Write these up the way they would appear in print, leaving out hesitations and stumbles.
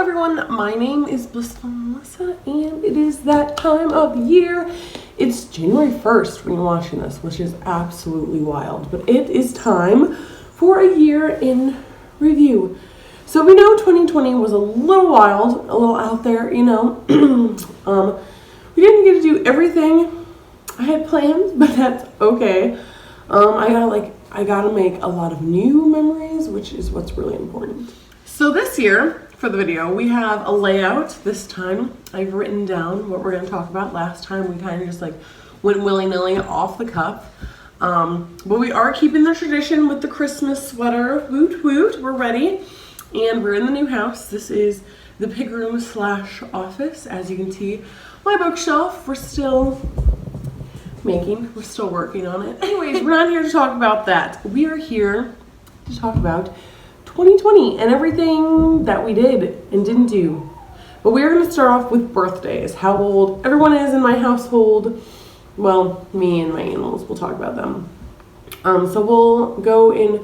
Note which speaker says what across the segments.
Speaker 1: everyone, my name is Blissful Melissa, and it is that time of the year. It's January 1st when you're watching this, which is absolutely wild, but it is time for a year in review. So we know 2020 was a little wild, a little out there, you know. We didn't get to do everything I had planned, but that's okay. I gotta make a lot of new memories, which is what's really important. So this year, for the video, we have a layout. This time I've written down what we're going to talk about. Last time we kind of just like went willy-nilly off the cuff. But we are keeping the tradition with the Christmas sweater. Woot woot, we're ready. And we're in the new house. This is the pig room / office. As you can see, my bookshelf, we're still working on it. Anyways, we're not here to talk about that. We are here to talk about 2020 and everything that we did and didn't do. But we are going to start off with birthdays, how old everyone is in my household. Well, me and my animals, we'll talk about them. So we'll go in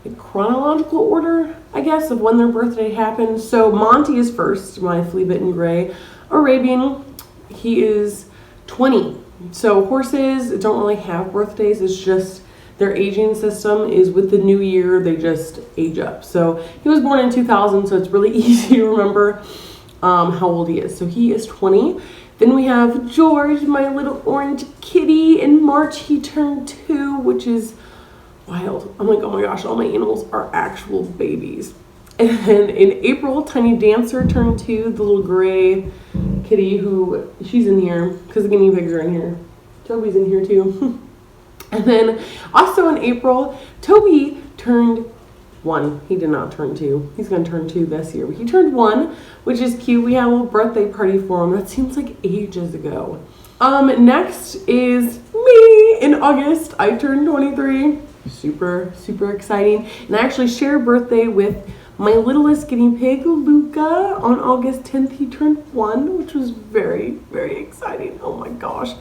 Speaker 1: a chronological order, I guess, of when their birthday happened. So Monty is first, my flea-bitten gray Arabian. He is 20. So horses don't really have birthdays. It's just their aging system is with the new year, they just age up. So he was born in 2000, so it's really easy to remember how old he is. So he is 20. Then we have George, my little orange kitty. In March, he turned 2, which is wild. I'm like, oh my gosh, all my animals are actual babies. And then in April, Tiny Dancer turned 2, the little gray kitty who, she's in here because the guinea pigs are in here. Tobi's in here too. And then also in April, Tobi turned 1. He did not turn 2. He's going to turn 2 this year. But he turned 1, which is cute. We had a little birthday party for him. That seems like ages ago. Next is me. In August, I turned 23. Super, super exciting. And I actually share a birthday with my littlest guinea pig, Luca. On August 10th, he turned 1, which was very, very exciting. Oh my gosh.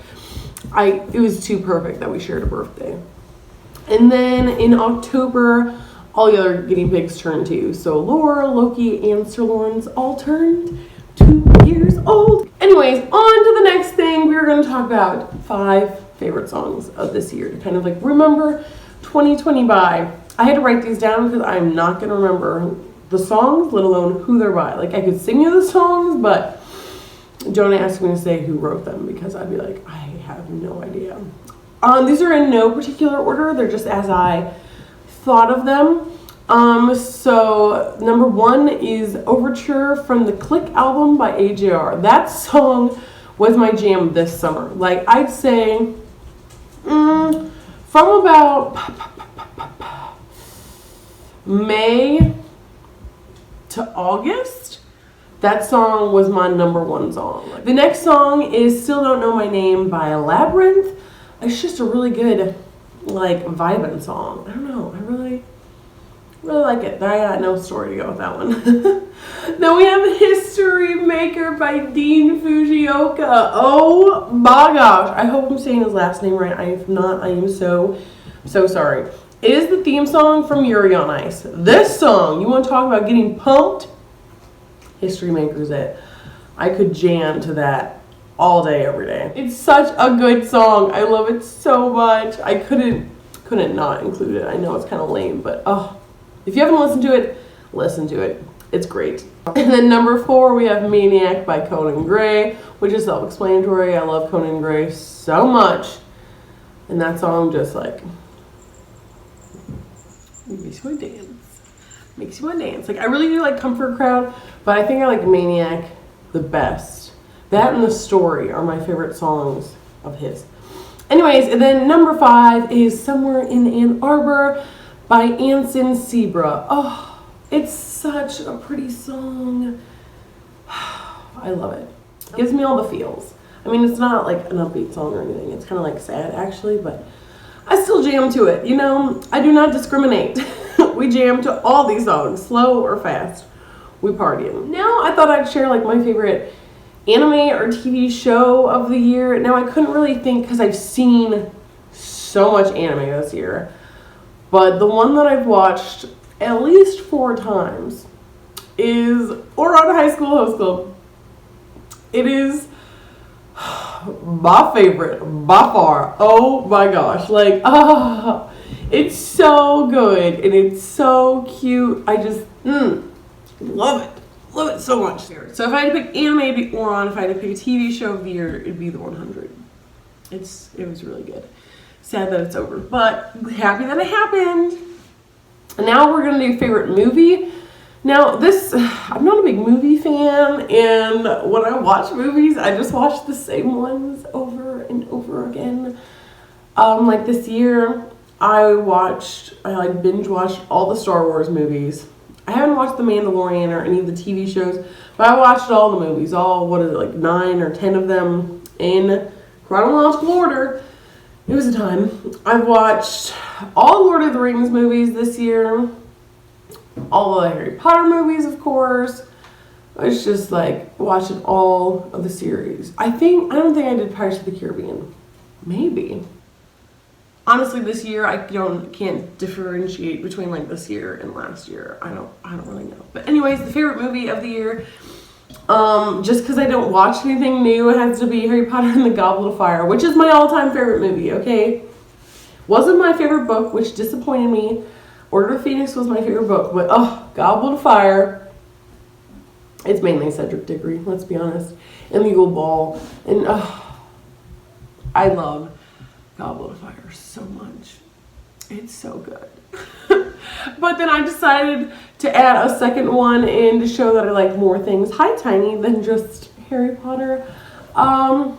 Speaker 1: It was too perfect that we shared a birthday. And then in October, all the other guinea pigs turned 2. So Laura, Loki, and Sir Lawrence all turned 2 years old. Anyways, on to the next thing. We're going to talk about 5 favorite songs of this year to kind of like remember 2020 by. I had to write these down because I'm not going to remember the songs, let alone who they're by. Like, I could sing you the songs, but don't ask me to say who wrote them because I'd be like, I have no idea. These are in no particular order. They're just as I thought of them. So number 1 is Overture from the Click album by AJR. That song was my jam this summer. Like, I'd say from about May to August, that song was my number 1 song. The next song is Still Don't Know My Name by Labyrinth. It's just a really good, like, vibing song. I don't know. I really like it. I got no story to go with that one. Then we have History Maker by Dean Fujioka. Oh my gosh. I hope I'm saying his last name right. If not, I am so sorry. It is the theme song from Yuri on Ice. This song, you want to talk about getting pumped? History Maker's it. I could jam to that all day, every day. It's such a good song. I love it so much. I couldn't not include it. I know it's kind of lame, but if you haven't listened to it, listen to it. It's great. And then number 4, we have Maniac by Conan Gray, which is self-explanatory. I love Conan Gray so much. And that song just like makes you want to dance. Like, I really do like Comfort Crowd, but I think I like Maniac the best. That and The Story are my favorite songs of his. Anyways, and then number 5 is Somewhere in Ann Arbor by Anson Seabra. Oh, it's such a pretty song. I love it. It gives me all the feels. I mean, it's not like an upbeat song or anything. It's kind of like sad, actually, but I still jam to it. You know, I do not discriminate. We jam to all these songs, slow or fast. We party them. Now I thought I'd share like my favorite anime or TV show of the year. Now I couldn't really think because I've seen so much anime this year. But the one that I've watched at least 4 times is Ouran High School Host Club. It is my favorite by far. Oh my gosh. Like, it's so good and it's so cute. I just love it. Love it so much. So if I had to pick anime, it'd be Ouran. If I had to pick a TV show of the year, it'd be The 100. It was really good. Sad that it's over, but happy that it happened. And now we're gonna do favorite movie. Now I'm not a big movie fan, and when I watch movies, I just watch the same ones over and over again. Like this year, I binge watched all the Star Wars movies. I haven't watched The Mandalorian or any of the TV shows, but I watched all the movies, like 9 or 10 of them in chronological order. It was a time. I've watched all Lord of the Rings movies this year, all the Harry Potter movies, of course. It's just like watching all of the series. I don't think I did Pirates of the Caribbean. Maybe. Honestly, this year I can't differentiate between like this year and last year. I don't really know. But anyways, the favorite movie of the year, just because I don't watch anything new, it has to be Harry Potter and the Goblet of Fire, which is my all-time favorite movie, okay? Wasn't my favorite book, which disappointed me. Order of Phoenix was my favorite book, but Goblet of Fire, it's mainly Cedric Diggory, let's be honest, and the Eagle Ball, and I love Goblet of Fire so much. It's so good. But then I decided to add a second one in to show that I like more things, hi Tiny, than just Harry Potter. Hi.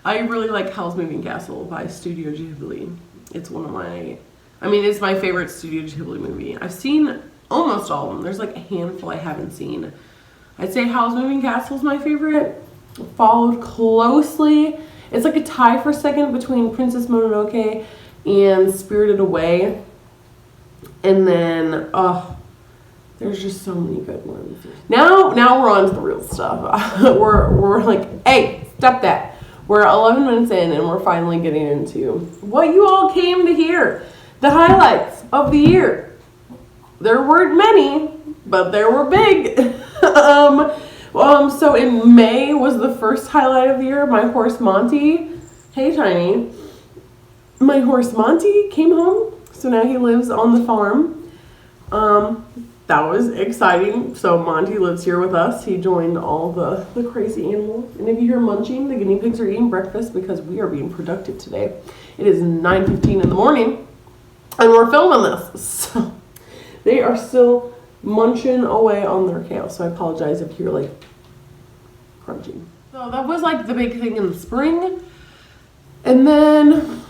Speaker 1: I really like Howl's Moving Castle by Studio Ghibli. It's it's my favorite Studio Ghibli movie. I've seen almost all of them. There's like a handful I haven't seen. I'd say Howl's Moving Castle is my favorite, followed closely. It's like a tie for second between Princess Mononoke and Spirited Away. And then, there's just so many good ones. Now we're on to the real stuff. we're like, hey, stop that. We're 11 minutes in and we're finally getting into what you all came to hear. The highlights of the year. There weren't many, but there were big. So in May was the first highlight of the year. My horse Monty, hey Tiny, my horse Monty came home. So now he lives on the farm. That was exciting. So Monty lives here with us. He joined all the crazy animals. And if you hear munching, the guinea pigs are eating breakfast because we are being productive today. It is 9:15 in the morning and we're filming this. So they are still munching away on their kale. So I apologize if you're like crunching. So that was like the big thing in the spring. And then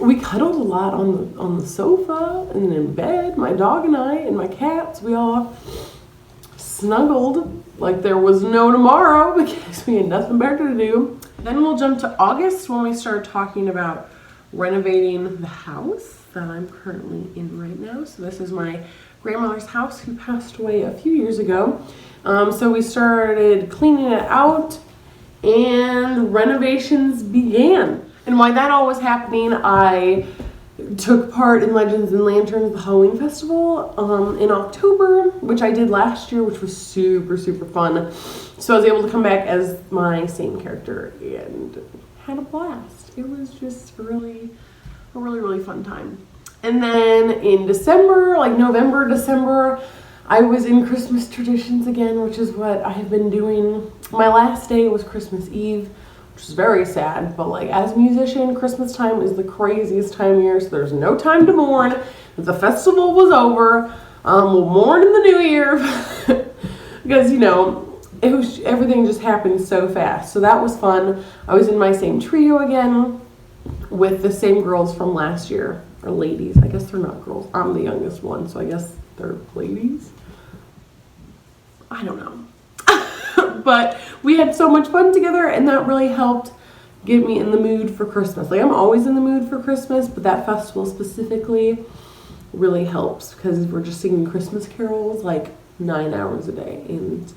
Speaker 1: we cuddled a lot on the sofa and in bed. My dog and I and my cats, we all snuggled like there was no tomorrow because we had nothing better to do. Then we'll jump to August when we start talking about renovating the house that I'm currently in right now. So this is my grandmother's house who passed away a few years ago. So we started cleaning it out and renovations began. And while that all was happening, I took part in Legends and Lanterns, the Halloween Festival, in October, which I did last year, which was super, super fun. So I was able to come back as my same character and had a blast. It was just a really, really fun time. And then in December, like November, December, I was in Christmas traditions again, which is what I have been doing. My last day was Christmas Eve, which is very sad, but like as a musician, Christmas time is the craziest time of year, so there's no time to mourn. The festival was over. We'll mourn in the new year because, everything just happened so fast. So that was fun. I was in my same trio again with the same girls from last year, or ladies. I guess they're not girls. I'm the youngest one, so I guess they're ladies. I don't know. But we had so much fun together, and that really helped get me in the mood for Christmas. Like, I'm always in the mood for Christmas, but that festival specifically really helps because we're just singing Christmas carols like 9 hours a day, and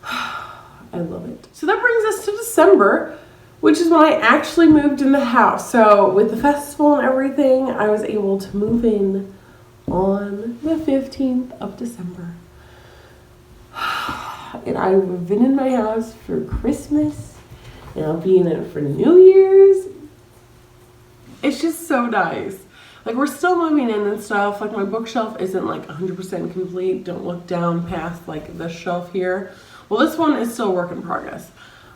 Speaker 1: I love it. So that brings us to December, which is when I actually moved in the house. So with the festival and everything, I was able to move in on the 15th of December. And I've been in my house for Christmas, and I'll be in it for New Year's. It's just so nice. Like, we're still moving in and stuff. Like, my bookshelf isn't like 100% complete. Don't look down past like the shelf here. Well, this one is still a work in progress.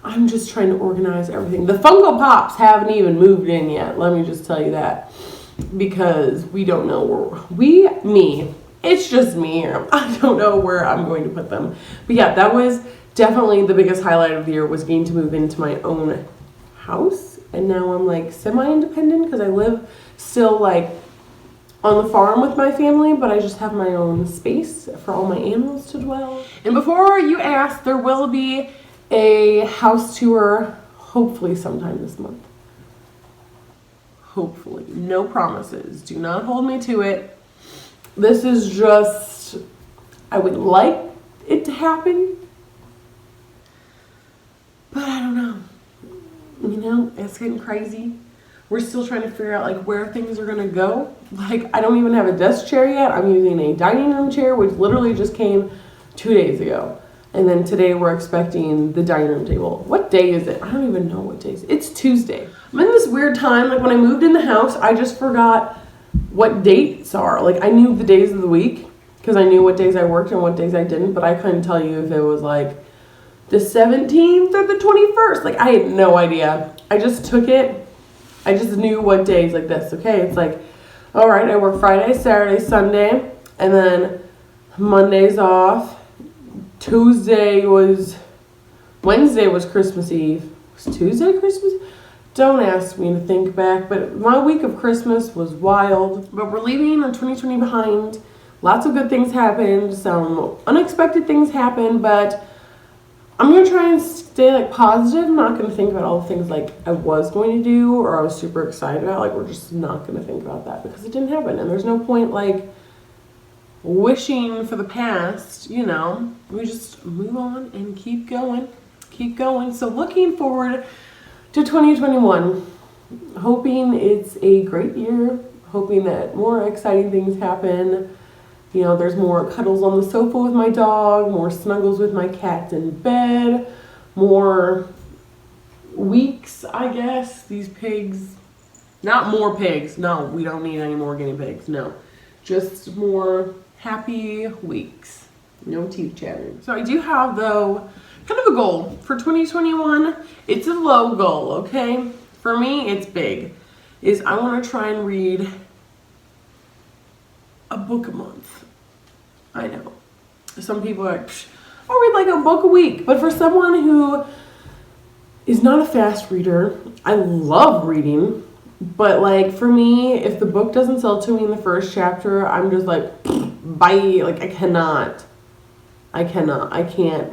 Speaker 1: I'm just trying to organize everything. The Funko Pops haven't even moved in yet. Let me just tell you that. Because we don't know where, it's just me here. I don't know where I'm going to put them. But yeah, that was definitely the biggest highlight of the year, was getting to move into my own house. And now I'm like semi-independent because I live still like on the farm with my family, but I just have my own space for all my animals to dwell. And before you ask, there will be a house tour hopefully sometime this month. Hopefully. No promises. Do not hold me to it. This is just, I would like it to happen, but I don't know. You know, it's getting crazy. We're still trying to figure out like where things are gonna go. Like, I don't even have a desk chair yet. I'm using a dining room chair, which literally just came 2 days ago. And then today we're expecting the dining room table. What day is it? I don't even know what day it is. It's Tuesday. I'm in this weird time. Like, when I moved in the house, I just forgot what dates are. Like, I knew the days of the week because I knew what days I worked and what days I didn't, but I couldn't tell you if it was like the 17th or the 21st. Like, I had no idea. I just took it. I just knew what days like this. Okay, it's like, all right, I work Friday, Saturday, Sunday, and then Monday's off. Wednesday was Christmas Eve. Was Tuesday Christmas? Don't ask me to think back, but my week of Christmas was wild. But we're leaving on 2020 behind. Lots of good things happened. Some unexpected things happened, but I'm going to try and stay like positive. I'm not going to think about all the things like I was going to do or I was super excited about. Like, we're just not going to think about that because it didn't happen. And there's no point like wishing for the past, you know. We just move on and keep going. So looking forward to 2021. Hoping it's a great year. Hoping that more exciting things happen. You know, there's more cuddles on the sofa with my dog, more snuggles with my cat in bed, more weeks, I guess. These pigs, not more pigs. No, we don't need any more guinea pigs. No, just more happy weeks. No teeth chattering. So I do have, though, kind of a goal for 2021. It's a low goal, okay? For me, it's big. Is I want to try and read a book a month. I know. Some people are like, I'll read like a book a week. But for someone who is not a fast reader, I love reading. But like for me, if the book doesn't sell to me in the first chapter, I'm just like, bye. Like I can't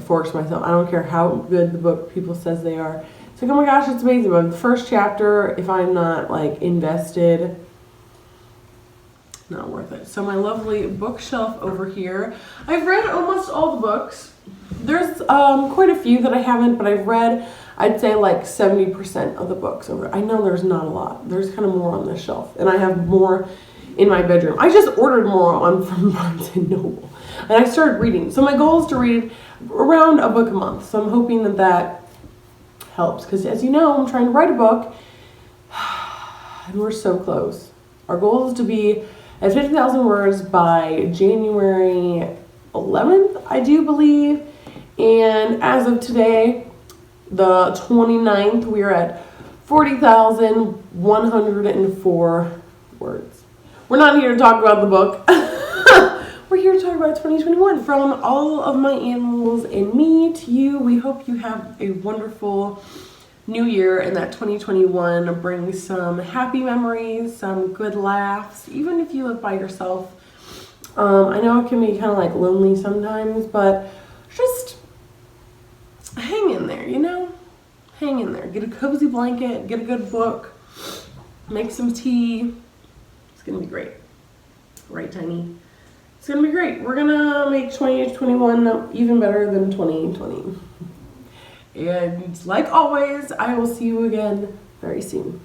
Speaker 1: force myself. I don't care how good the book people says they are. It's like, oh my gosh, it's amazing. But the first chapter, if I'm not like invested, not worth it. So my lovely bookshelf over here. I've read almost all the books. There's quite a few that I haven't, but I've read, I'd say like 70% of the books over. I know there's not a lot. There's kind of more on this shelf, and I have more in my bedroom. I just ordered more from Barnes & Noble, and I started reading. So my goal is to read around a book a month. So I'm hoping that that helps, because as you know, I'm trying to write a book, and we're so close. Our goal is to be at 50,000 words by January 11th, I do believe. And as of today, the 29th, we are at 40,104 words. We're not here to talk about the book. We're here to talk about 2021. From all of my animals and me to you, we hope you have a wonderful new year and that 2021 brings some happy memories, some good laughs, even if you live by yourself. I know it can be kind of like lonely sometimes, but just hang in there, you know? Hang in there. Get a cozy blanket, get a good book, make some tea. It's going to be great. Right, Tiny? It's going to be great. We're going to make 2021 even better than 2020. And like always, I will see you again very soon.